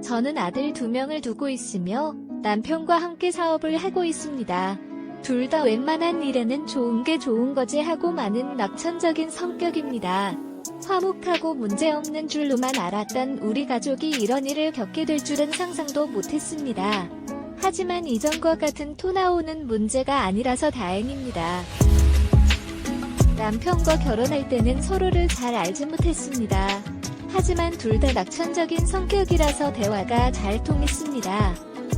저는 아들 2명을 두고 있으며 남편과 함께 사업을 하고 있습니다. 둘 다 웬만한 일에는 좋은 게 좋은 거지 하고 많은 낙천적인 성격입니다. 화목하고 문제없는 줄로만 알았던 우리 가족이 이런 일을 겪게 될 줄은 상상도 못했습니다. 하지만 이전과 같은 토 나오는 문제가 아니라서 다행입니다. 남편과 결혼할 때는 서로를 잘 알지 못했습니다. 하지만 둘 다 낙천적인 성격이라서 대화가 잘 통했습니다.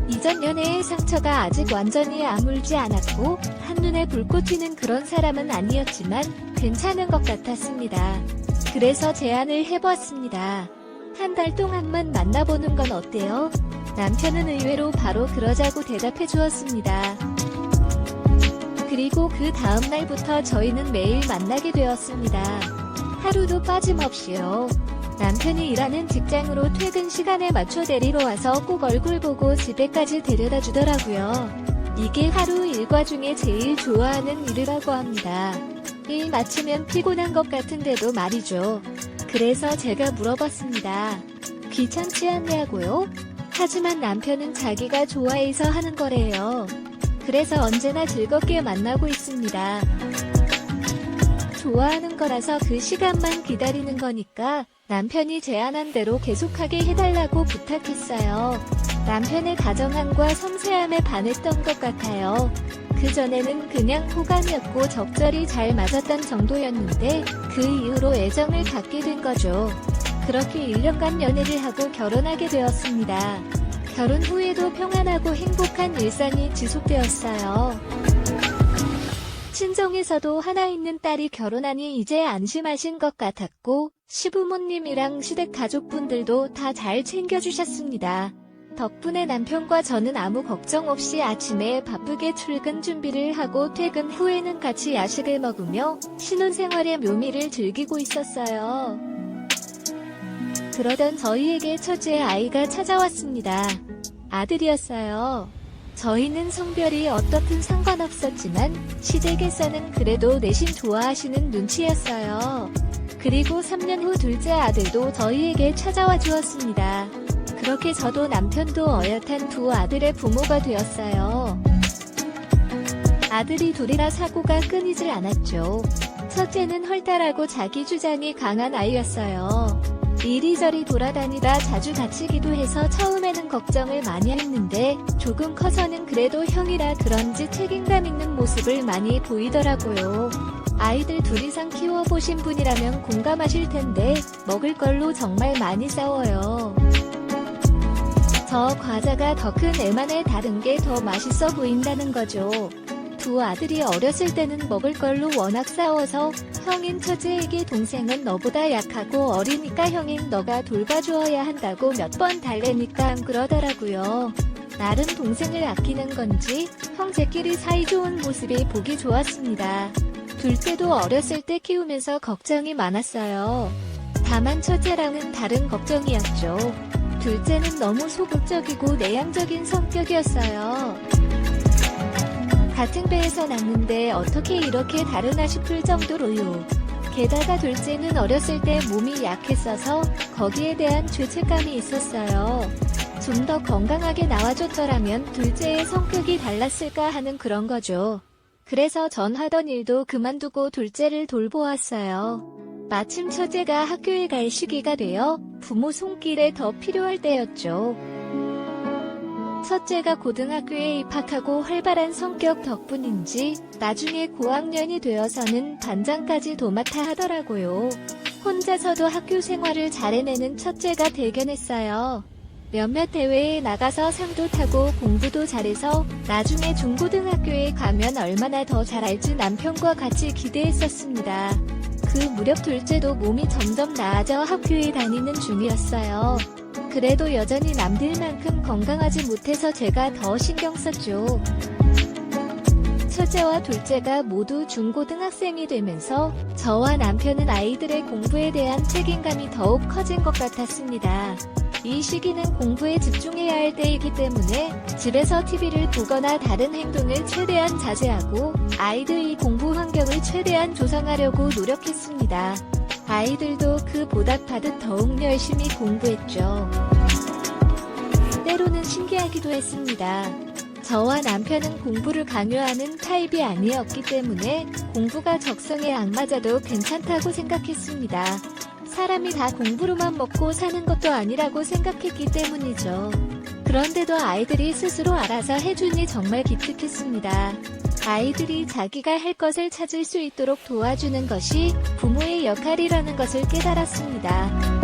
이전 연애의 상처가 아직 완전히 아물지 않았고 한눈에 불꽃 튀는 그런 사람은 아니었지만 괜찮은 것 같았습니다. 그래서 제안을 해보았습니다. 한 달 동안만 만나보는 건 어때요? 남편은 의외로 바로 그러자고 대답해 주었습니다. 그리고 그 다음 날부터 저희는 매일 만나게 되었습니다. 하루도 빠짐없이요. 남편이 일하는 직장으로 퇴근 시간에 맞춰 데리러 와서 꼭 얼굴 보고 집에까지 데려다 주더라고요. 이게 하루 일과 중에 제일 좋아하는 일이라고 합니다. 일 마치면 피곤한 것 같은데도 말이죠. 그래서 제가 물어봤습니다. 귀찮지 않냐고요? 하지만 남편은 자기가 좋아해서 하는 거래요. 그래서 언제나 즐겁게 만나고 있습니다. 좋아하는 거라서 그 시간만 기다리는 거니까 남편이 제안한 대로 계속하게 해달라고 부탁했어요. 남편의 다정함과 섬세함에 반했던 것 같아요. 그전에는 그냥 호감이었고 적절히 잘 맞았던 정도였는데 그 이후로 애정을 갖게 된 거죠. 그렇게 1년간 연애를 하고 결혼하게 되었습니다. 결혼 후에도 평안하고 행복한 일상이 지속되었어요. 친정에서도 하나 있는 딸이 결혼하니 이제 안심하신 것 같았고 시부모님이랑 시댁 가족분들도 다 잘 챙겨주셨습니다. 덕분에 남편과 저는 아무 걱정 없이 아침에 바쁘게 출근 준비를 하고 퇴근 후에는 같이 야식을 먹으며 신혼생활의 묘미를 즐기고 있었어요. 그러던 저희에게 첫째 아이가 찾아왔습니다. 아들이었어요. 저희는 성별이 어떻든 상관없었지만 시댁에서는 그래도 내신 좋아하시는 눈치였어요. 그리고 3년 후 둘째 아들도 저희에게 찾아와 주었습니다. 그렇게 저도 남편도 어엿한 두 아들의 부모가 되었어요. 아들이 둘이라 사고가 끊이질 않았죠. 첫째는 헐달하고 자기 주장이 강한 아이였어요. 이리저리 돌아다니다 자주 다치기도 해서 처음에는 걱정을 많이 했는데 조금 커서는 그래도 형이라 그런지 책임감 있는 모습을 많이 보이더라고요. 아이들 둘 이상 키워보신 분이라면 공감하실 텐데 먹을 걸로 정말 많이 싸워요. 저 과자가 더 큰 애만에 다른 게 더 맛있어 보인다는 거죠. 두 아들이 어렸을 때는 먹을 걸로 워낙 싸워서 형인 첫째에게 동생은 너보다 약하고 어리니까 형인 너가 돌봐주어야 한다고 몇 번 달래니까 안 그러더라고요. 나름 동생을 아끼는 건지 형제끼리 사이좋은 모습이 보기 좋았습니다. 둘째도 어렸을 때 키우면서 걱정이 많았어요. 다만 첫째랑은 다른 걱정이었죠. 둘째는 너무 소극적이고 내향적인 성격이었어요. 같은 배에서 낳는데 어떻게 이렇게 다르나 싶을 정도로요. 게다가 둘째는 어렸을 때 몸이 약했어서 거기에 대한 죄책감이 있었어요. 좀 더 건강하게 나와줬더라면 둘째의 성격이 달랐을까 하는 그런 거죠. 그래서 전 하던 일도 그만두고 둘째를 돌보았어요. 마침 첫째가 학교에 갈 시기가 되어 부모 손길에 더 필요할 때였죠. 첫째가 고등학교에 입학하고 활발한 성격 덕분인지 나중에 고학년이 되어서는 반장까지 도맡아 하더라고요. 혼자서도 학교 생활을 잘 해내는 첫째가 대견했어요. 몇몇 대회에 나가서 상도 타고 공부도 잘해서 나중에 중고등학교에 가면 얼마나 더 잘할지 남편과 같이 기대했었습니다. 그 무렵 둘째도 몸이 점점 나아져 학교에 다니는 중이었어요. 그래도 여전히 남들만큼 건강하지 못해서 제가 더 신경 썼죠. 첫째와 둘째가 모두 중고등학생이 되면서 저와 남편은 아이들의 공부에 대한 책임감이 더욱 커진 것 같았습니다. 이 시기는 공부에 집중해야 할 때이기 때문에 집에서 TV를 보거나 다른 행동을 최대한 자제하고 아이들의 공부 환경을 최대한 조성하려고 노력했습니다. 아이들도 그 보답하듯 더욱 열심히 공부했죠. 미안해하기도 했습니다. 저와 남편은 공부를 강요하는 타입이 아니었기 때문에 공부가 적성에 안 맞아도 괜찮다고 생각했습니다. 사람이 다 공부로만 먹고 사는 것도 아니라고 생각했기 때문이죠. 그런데도 아이들이 스스로 알아서 해주니 정말 기특했습니다. 아이들이 자기가 할 것을 찾을 수 있도록 도와주는 것이 부모의 역할이라는 것을 깨달았습니다.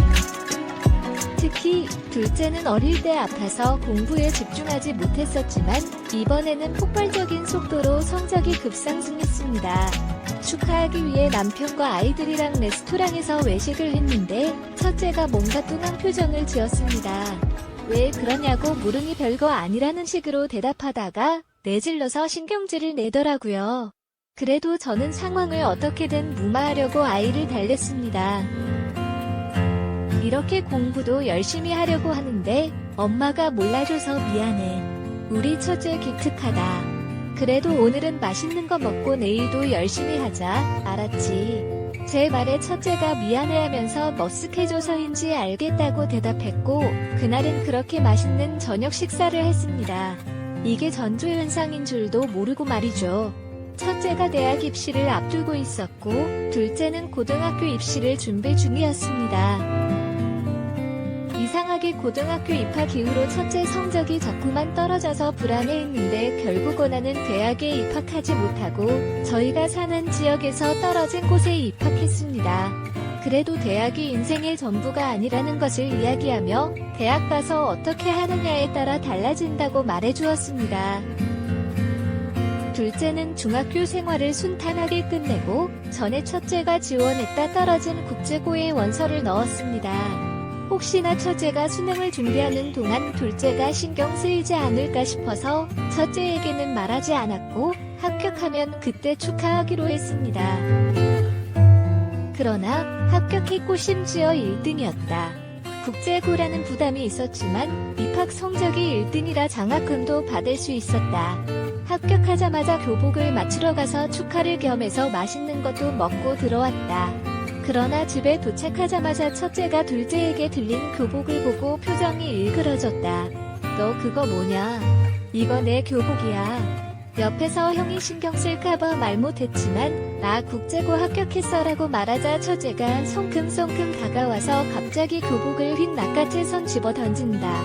특히 둘째는 어릴 때 아파서 공부에 집중하지 못했었지만 이번에는 폭발적인 속도로 성적이 급상승했습니다. 축하하기 위해 남편과 아이들이랑 레스토랑에서 외식을 했는데 첫째가 뭔가 뚱한 표정을 지었습니다. 왜 그러냐고 물으니 별거 아니라는 식으로 대답하다가 내질러서 신경질을 내더라고요. 그래도 저는 상황을 어떻게든 무마하려고 아이를 달랬습니다. 이렇게 공부도 열심히 하려고 하는데 엄마가 몰라줘서 미안해. 우리 처제 기특하다. 그래도 오늘은 맛있는 거 먹고 내일도 열심히 하자. 알았지? 제 말에 첫째가 미안해하면서 머쓱해져서인지 알겠다고 대답했고 그날은 그렇게 맛있는 저녁 식사를 했습니다. 이게 전조현상인 줄도 모르고 말이죠. 첫째가 대학 입시를 앞두고 있었고 둘째는 고등학교 입시를 준비 중이었습니다. 이상하게 고등학교 입학 이후로 첫째 성적이 자꾸만 떨어져서 불안해했는데 결국 원하는 대학에 입학하지 못하고 저희가 사는 지역에서 떨어진 곳에 입학했습니다. 그래도 대학이 인생의 전부가 아니라는 것을 이야기하며 대학 가서 어떻게 하느냐에 따라 달라진다고 말해주었습니다. 둘째는 중학교 생활을 순탄하게 끝내고 전에 첫째가 지원했다 떨어진 국제고에 원서를 넣었습니다. 혹시나 첫째가 수능을 준비하는 동안 둘째가 신경 쓰이지 않을까 싶어서 첫째에게는 말하지 않았고 합격하면 그때 축하하기로 했습니다. 그러나 합격했고 심지어 1등이었다. 국제고라는 부담이 있었지만 입학 성적이 1등이라 장학금도 받을 수 있었다. 합격하자마자 교복을 맞추러 가서 축하를 겸해서 맛있는 것도 먹고 들어왔다. 그러나 집에 도착하자마자 첫째가 둘째에게 들린 교복을 보고 표정이 일그러졌다. 너 그거 뭐냐? 이거 내 교복이야. 옆에서 형이 신경 쓸까봐 말 못했지만 나 국제고 합격했어라고 말하자 첫째가 성큼성큼 다가와서 갑자기 교복을 휙 낚아채 손 집어 던진다.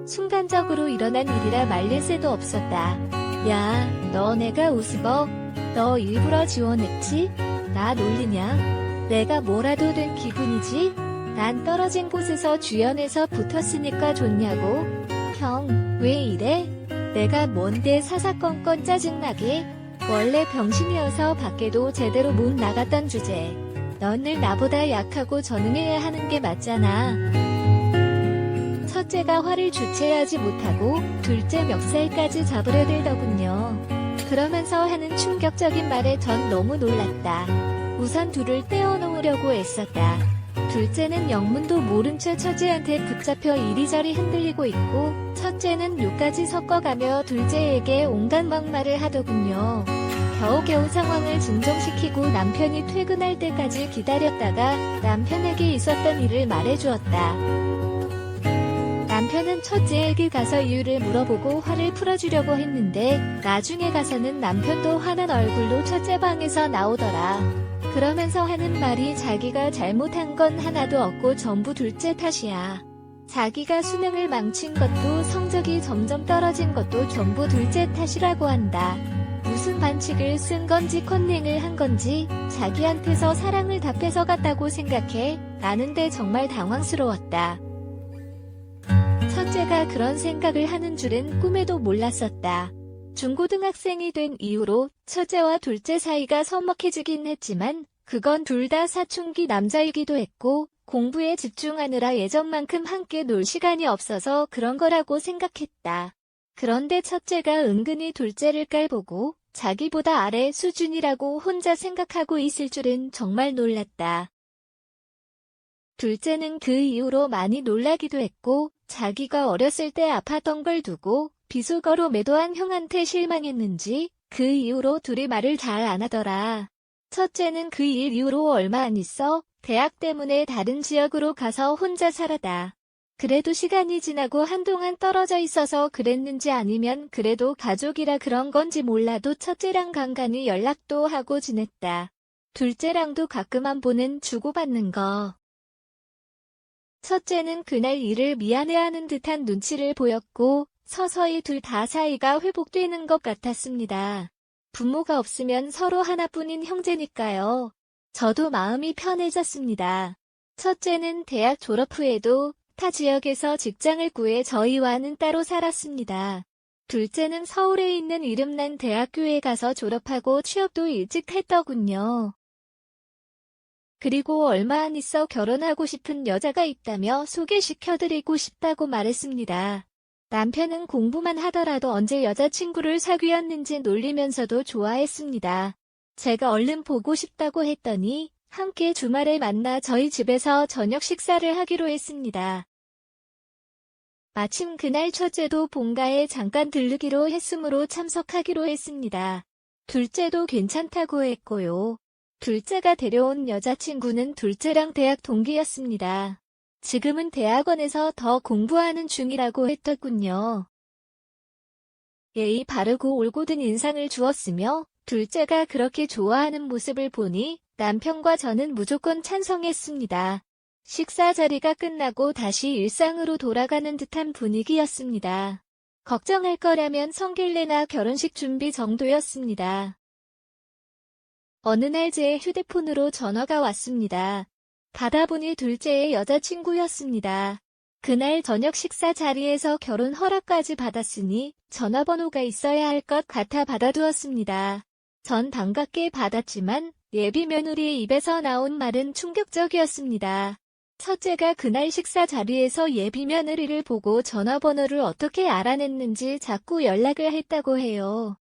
순간적으로 일어난 일이라 말릴 새도 없었다. 야, 너 내가 우스워? 너 일부러 지원했지? 나 놀리냐? 내가 뭐라도 된 기분이지? 난 떨어진 곳에서 주연해서 붙었으니까 좋냐고? 형, 왜 이래? 내가 뭔데 사사건건 짜증나게? 원래 병신이어서 밖에도 제대로 못 나갔던 주제. 넌 늘 나보다 약하고 전능해야 하는 게 맞잖아. 첫째가 화를 주체하지 못하고 둘째 멱살까지 잡으려 들더군요. 그러면서 하는 충격적인 말에 전 너무 놀랐다. 우선 둘을 떼어놓으려고 애썼다. 둘째는 영문도 모른 채 첫째한테 붙잡혀 이리저리 흔들리고 있고 첫째는 욕까지 섞어가며 둘째에게 온갖 막말을 하더군요. 겨우겨우 상황을 진정시키고 남편이 퇴근할 때까지 기다렸다가 남편에게 있었던 일을 말해주었다. 남편은 첫째에게 가서 이유를 물어보고 화를 풀어주려고 했는데 나중에 가서는 남편도 화난 얼굴로 첫째 방에서 나오더라. 그러면서 하는 말이 자기가 잘못한 건 하나도 없고 전부 둘째 탓이야. 자기가 수능을 망친 것도 성적이 점점 떨어진 것도 전부 둘째 탓이라고 한다. 무슨 반칙을 쓴 건지 컨닝을 한 건지 자기한테서 사랑을 다 뺏어갔다고 생각해. 나는데 정말 당황스러웠다. 첫째가 그런 생각을 하는 줄은 꿈에도 몰랐었다. 중고등학생이 된 이후로 첫째와 둘째 사이가 서먹해지긴 했지만 그건 둘 다 사춘기 남자이기도 했고 공부에 집중하느라 예전만큼 함께 놀 시간이 없어서 그런 거라고 생각했다. 그런데 첫째가 은근히 둘째를 깔보고 자기보다 아래 수준이라고 혼자 생각하고 있을 줄은 정말 놀랐다. 둘째는 그 이후로 많이 놀라기도 했고 자기가 어렸을 때 아팠던 걸 두고 비속어로 매도한 형한테 실망했는지 그 이후로 둘이 말을 잘 안 하더라. 첫째는 그 일 이후로 얼마 안 있어 대학 때문에 다른 지역으로 가서 혼자 살았다. 그래도 시간이 지나고 한동안 떨어져 있어서 그랬는지 아니면 그래도 가족이라 그런 건지 몰라도 첫째랑 간간히 연락도 하고 지냈다. 둘째랑도 가끔 한 번은 주고받는 거. 첫째는 그날 일을 미안해하는 듯한 눈치를 보였고 서서히 둘 다 사이가 회복되는 것 같았습니다. 부모가 없으면 서로 하나뿐인 형제니까요. 저도 마음이 편해졌습니다. 첫째는 대학 졸업 후에도 타 지역에서 직장을 구해 저희와는 따로 살았습니다. 둘째는 서울에 있는 이름난 대학교에 가서 졸업하고 취업도 일찍 했더군요. 그리고 얼마 안 있어 결혼하고 싶은 여자가 있다며 소개시켜드리고 싶다고 말했습니다. 남편은 공부만 하더라도 언제 여자친구를 사귀었는지 놀리면서도 좋아했습니다. 제가 얼른 보고 싶다고 했더니 함께 주말에 만나 저희 집에서 저녁 식사를 하기로 했습니다. 마침 그날 첫째도 본가에 잠깐 들르기로 했으므로 참석하기로 했습니다. 둘째도 괜찮다고 했고요. 둘째가 데려온 여자친구는 둘째랑 대학 동기였습니다. 지금은 대학원에서 더 공부하는 중이라고 했더군요. 예의 바르고 올곧은 인상을 주었으며 둘째가 그렇게 좋아하는 모습을 보니 남편과 저는 무조건 찬성했습니다. 식사 자리가 끝나고 다시 일상으로 돌아가는 듯한 분위기였습니다. 걱정할 거라면 성길례나 결혼식 준비 정도였습니다. 어느 날 제 휴대폰으로 전화가 왔습니다. 받아보니 둘째의 여자친구였습니다. 그날 저녁 식사 자리에서 결혼 허락까지 받았으니 전화번호가 있어야 할 것 같아 받아두었습니다. 전 반갑게 받았지만 예비 며느리의 입에서 나온 말은 충격적이었습니다. 첫째가 그날 식사 자리에서 예비 며느리를 보고 전화번호를 어떻게 알아냈는지 자꾸 연락을 했다고 해요.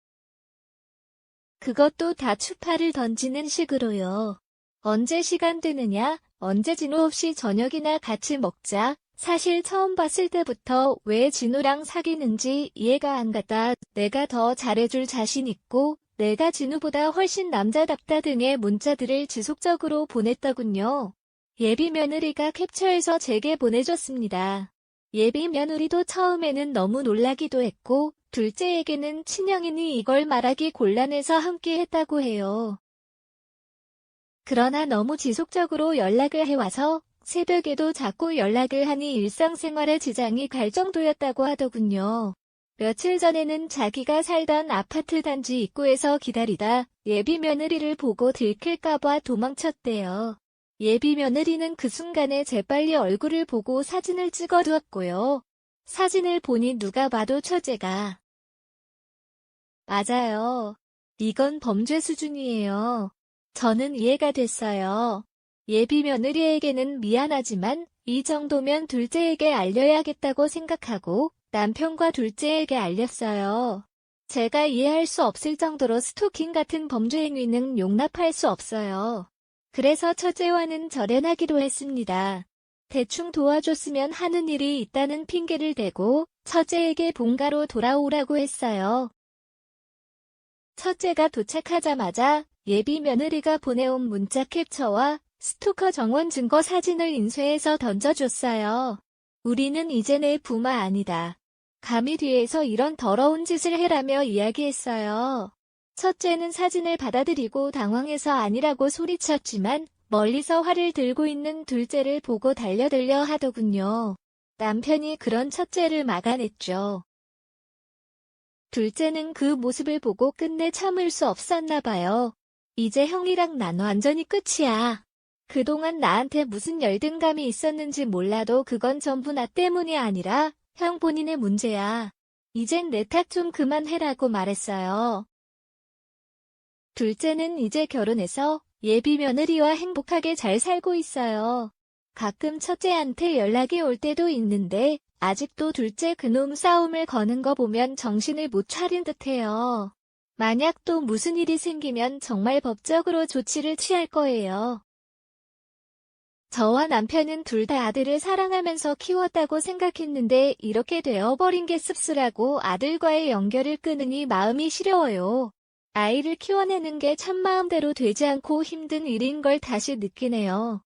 그것도 다 추파를 던지는 식으로요. 언제 시간 되느냐, 언제 진우 없이 저녁이나 같이 먹자. 사실 처음 봤을 때부터 왜 진우랑 사귀는지 이해가 안 갔다. 내가 더 잘해줄 자신 있고 내가 진우보다 훨씬 남자답다 등의 문자들을 지속적으로 보냈더군요. 예비 며느리가 캡처해서 제게 보내줬습니다. 예비 며느리도 처음에는 너무 놀라기도 했고 둘째에게는 친형이니 이걸 말하기 곤란해서 함께 했다고 해요. 그러나 너무 지속적으로 연락을 해와서 새벽에도 자꾸 연락을 하니 일상생활에 지장이 갈 정도였다고 하더군요. 며칠 전에는 자기가 살던 아파트 단지 입구에서 기다리다 예비 며느리를 보고 들킬까봐 도망쳤대요. 예비 며느리는 그 순간에 재빨리 얼굴을 보고 사진을 찍어두었고요. 사진을 보니 누가 봐도 첫째가. 맞아요. 이건 범죄 수준이에요. 저는 이해가 됐어요. 예비 며느리에게는 미안하지만 이 정도면 둘째에게 알려야겠다고 생각하고 남편과 둘째에게 알렸어요. 제가 이해할 수 없을 정도로 스토킹 같은 범죄 행위는 용납할 수 없어요. 그래서 첫째와는 절연하기로 했습니다. 대충 도와줬으면 하는 일이 있다는 핑계를 대고 첫째에게 본가로 돌아오라고 했어요. 첫째가 도착하자마자 예비 며느리가 보내온 문자 캡처와 스토커 정원 증거 사진을 인쇄해서 던져줬어요. 우리는 이제 내 부모 아니다. 감히 뒤에서 이런 더러운 짓을 해라며 이야기했어요. 첫째는 사진을 받아들이고 당황해서 아니라고 소리쳤지만 멀리서 활을 들고 있는 둘째를 보고 달려들려 하더군요. 남편이 그런 첫째를 막아냈죠. 둘째는 그 모습을 보고 끝내 참을 수 없었나 봐요. 이제 형이랑 난 완전히 끝이야. 그동안 나한테 무슨 열등감이 있었는지 몰라도 그건 전부 나 때문이 아니라 형 본인의 문제야. 이젠 내 탓 좀 그만해라고 말했어요. 둘째는 이제 결혼해서 예비 며느리와 행복하게 잘 살고 있어요. 가끔 첫째한테 연락이 올 때도 있는데 아직도 둘째 그놈 싸움을 거는 거 보면 정신을 못 차린 듯해요. 만약 또 무슨 일이 생기면 정말 법적으로 조치를 취할 거예요. 저와 남편은 둘 다 아들을 사랑하면서 키웠다고 생각했는데 이렇게 되어버린 게 씁쓸하고 아들과의 연결을 끊으니 마음이 시려워요. 아이를 키워내는 게 참 마음대로 되지 않고 힘든 일인 걸 다시 느끼네요.